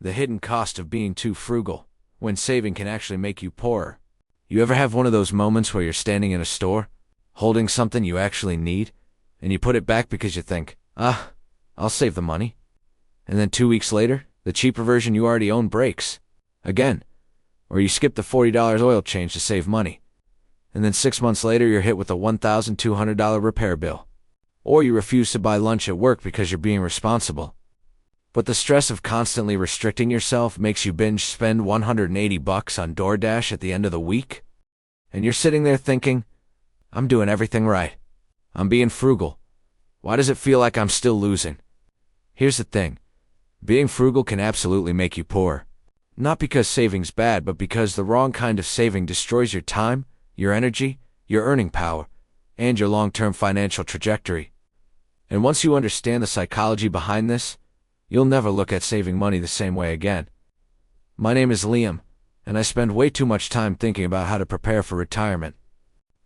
The hidden cost of being too frugal, when saving can actually make you poorer. You ever have one of those moments where you're standing in a store, holding something you actually need, and you put it back because you think, I'll save the money. And then 2 weeks later, the cheaper version you already own breaks. Again. Or you skip the $40 oil change to save money. And then 6 months later, you're hit with a $1,200 repair bill. Or you refuse to buy lunch at work because you're being responsible. But the stress of constantly restricting yourself makes you binge spend $180 on DoorDash at the end of the week. And you're sitting there thinking, I'm doing everything right. I'm being frugal. Why does it feel like I'm still losing? Here's the thing. Being frugal can absolutely make you poor. Not because saving's bad, but because the wrong kind of saving destroys your time, your energy, your earning power, and your long-term financial trajectory. And once you understand the psychology behind this, you'll never look at saving money the same way again. My name is Liam, and I spend way too much time thinking about how to prepare for retirement.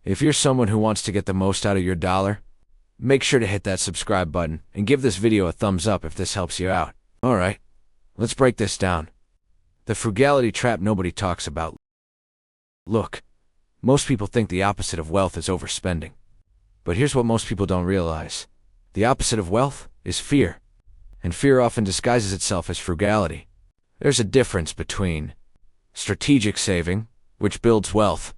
If you're someone who wants to get the most out of your dollar, make sure to hit that subscribe button and give this video a thumbs up if this helps you out. Alright, let's break this down. The frugality trap nobody talks about. Look, most people think the opposite of wealth is overspending. But here's what most people don't realize. The opposite of wealth is fear. And fear often disguises itself as frugality. There's a difference between strategic saving, which builds wealth,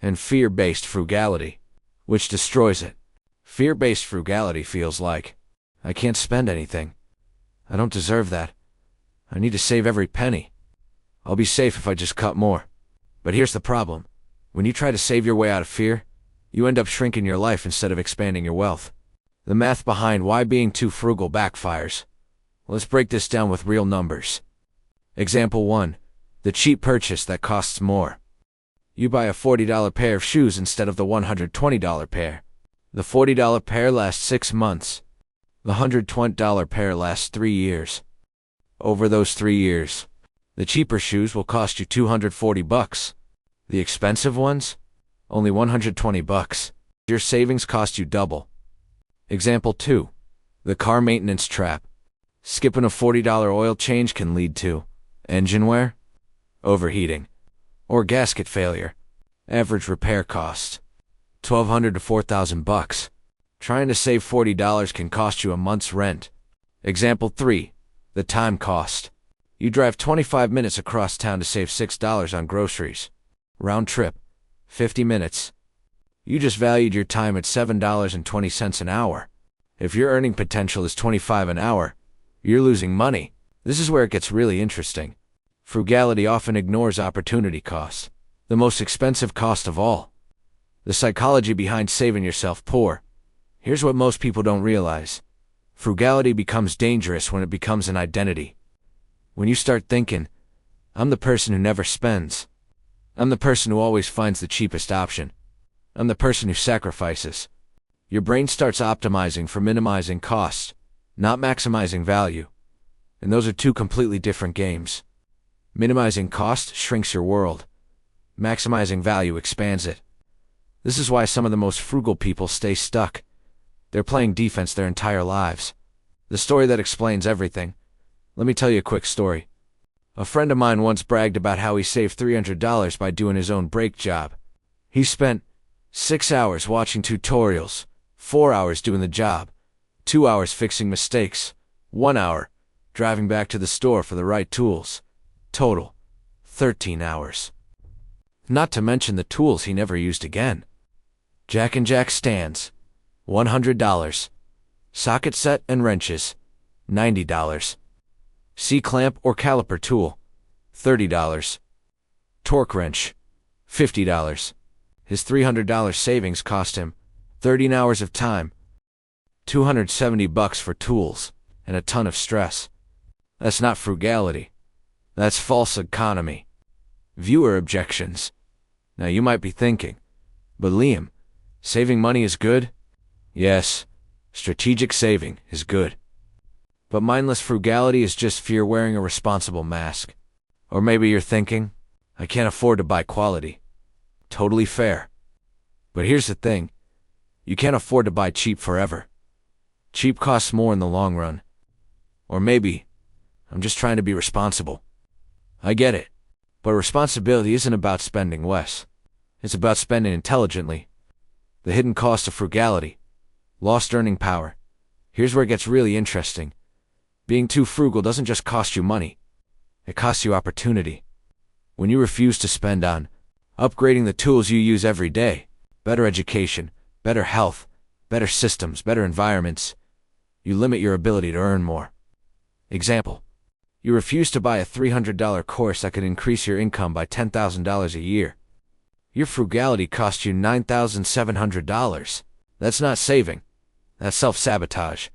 and fear-based frugality, which destroys it. Fear-based frugality feels like, I can't spend anything. I don't deserve that. I need to save every penny. I'll be safe if I just cut more. But here's the problem. When you try to save your way out of fear, you end up shrinking your life instead of expanding your wealth. The math behind why being too frugal backfires. Let's break this down with real numbers. Example 1. The cheap purchase that costs more. You buy a $40 pair of shoes instead of the $120 pair. The $40 pair lasts 6 months. The $120 pair lasts 3 years. Over those 3 years, the cheaper shoes will cost you $240. The expensive ones? Only $120. Your savings cost you double. Example 2. The car maintenance trap. Skipping a $40 oil change can lead to engine wear, overheating, or gasket failure. Average repair cost $1,200 to $4,000. Trying to save $40 can cost you a month's rent. Example 3. The time cost. You drive 25 minutes across town to save $6 on groceries. Round trip, 50 minutes. You just valued your time at $7.20 an hour. If your earning potential is $25 an hour, you're losing money. This is where it gets really interesting. Frugality often ignores opportunity costs, the most expensive cost of all. The psychology behind saving yourself poor. Here's what most people don't realize. Frugality becomes dangerous when it becomes an identity. When you start thinking, I'm the person who never spends. I'm the person who always finds the cheapest option. I'm the person who sacrifices. Your brain starts optimizing for minimizing cost, not maximizing value. And those are two completely different games. Minimizing cost shrinks your world. Maximizing value expands it. This is why some of the most frugal people stay stuck. They're playing defense their entire lives. The story that explains everything. Let me tell you a quick story. A friend of mine once bragged about how he saved $300 by doing his own brake job. He spent 6 hours watching tutorials, 4 hours doing the job, 2 hours fixing mistakes, 1 hour driving back to the store for the right tools. Total, 13 hours. Not to mention the tools he never used again. Jack and Jack stands, $100. Socket set and wrenches, $90. C-clamp or caliper tool, $30. Torque wrench, $50. His $300 savings cost him 13 hours of time, $270 for tools, and a ton of stress. That's not frugality. That's false economy. Viewer objections. Now you might be thinking, but Liam, saving money is good? Yes, strategic saving is good. But mindless frugality is just fear wearing a responsible mask. Or maybe you're thinking, I can't afford to buy quality. Totally fair. But here's the thing. You can't afford to buy cheap forever. Cheap costs more in the long run. Or maybe I'm just trying to be responsible. I get it. But responsibility isn't about spending less. It's about spending intelligently. The hidden cost of frugality. Lost earning power. Here's where it gets really interesting. Being too frugal doesn't just cost you money. It costs you opportunity. When you refuse to spend on upgrading the tools you use every day, better education, better health, better systems, better environments, you limit your ability to earn more. Example. You refuse to buy a $300 course that could increase your income by $10,000 a year. Your frugality cost you $9,700. That's not saving. That's self-sabotage.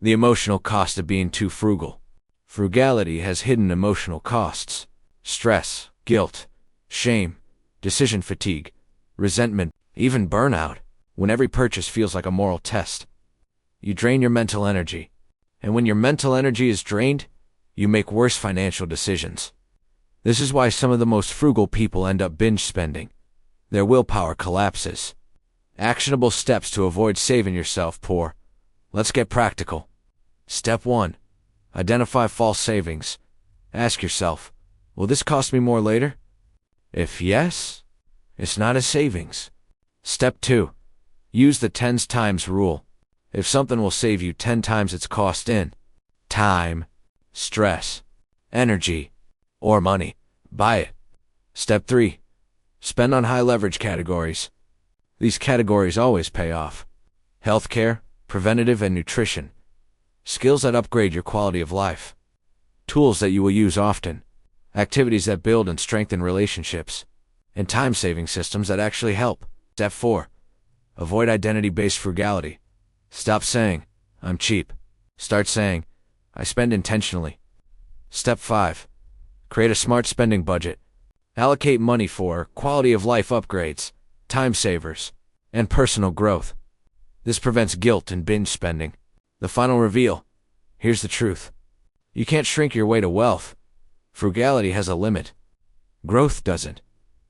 The emotional cost of being too frugal. Frugality has hidden emotional costs. Stress, guilt, shame, decision fatigue, resentment, even burnout, when every purchase feels like a moral test. You drain your mental energy. And when your mental energy is drained, you make worse financial decisions. This is why some of the most frugal people end up binge spending. Their willpower collapses. Actionable steps to avoid saving yourself poor. Let's get practical. Step 1. Identify false savings. Ask yourself, will this cost me more later? If yes, it's not a savings. Step 2. Use the 10 times rule. If something will save you 10 times its cost in time, stress, energy, or money, buy it. Step 3. Spend on high leverage categories. These categories always pay off. Healthcare, preventative, and nutrition. Skills that upgrade your quality of life. Tools that you will use often. Activities that build and strengthen relationships. And time-saving systems that actually help. Step 4. Avoid identity-based frugality. Stop saying, I'm cheap. Start saying, I spend intentionally. Step 5. Create a smart spending budget. Allocate money for quality of life upgrades, time savers, and personal growth. This prevents guilt and binge spending. The final reveal. Here's the truth. You can't shrink your way to wealth. Frugality has a limit. Growth doesn't.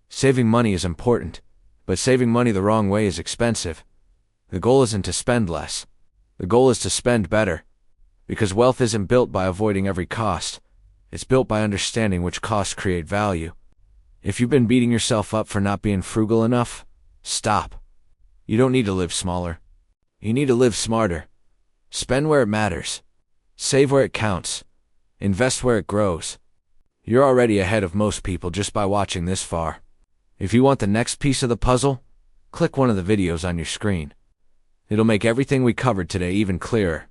Saving money is important, but saving money the wrong way is expensive. The goal isn't to spend less. The goal is to spend better. Because wealth isn't built by avoiding every cost. It's built by understanding which costs create value. If you've been beating yourself up for not being frugal enough, stop. You don't need to live smaller. You need to live smarter. Spend where it matters. Save where it counts. Invest where it grows. You're already ahead of most people just by watching this far. If you want the next piece of the puzzle, click one of the videos on your screen. It'll make everything we covered today even clearer.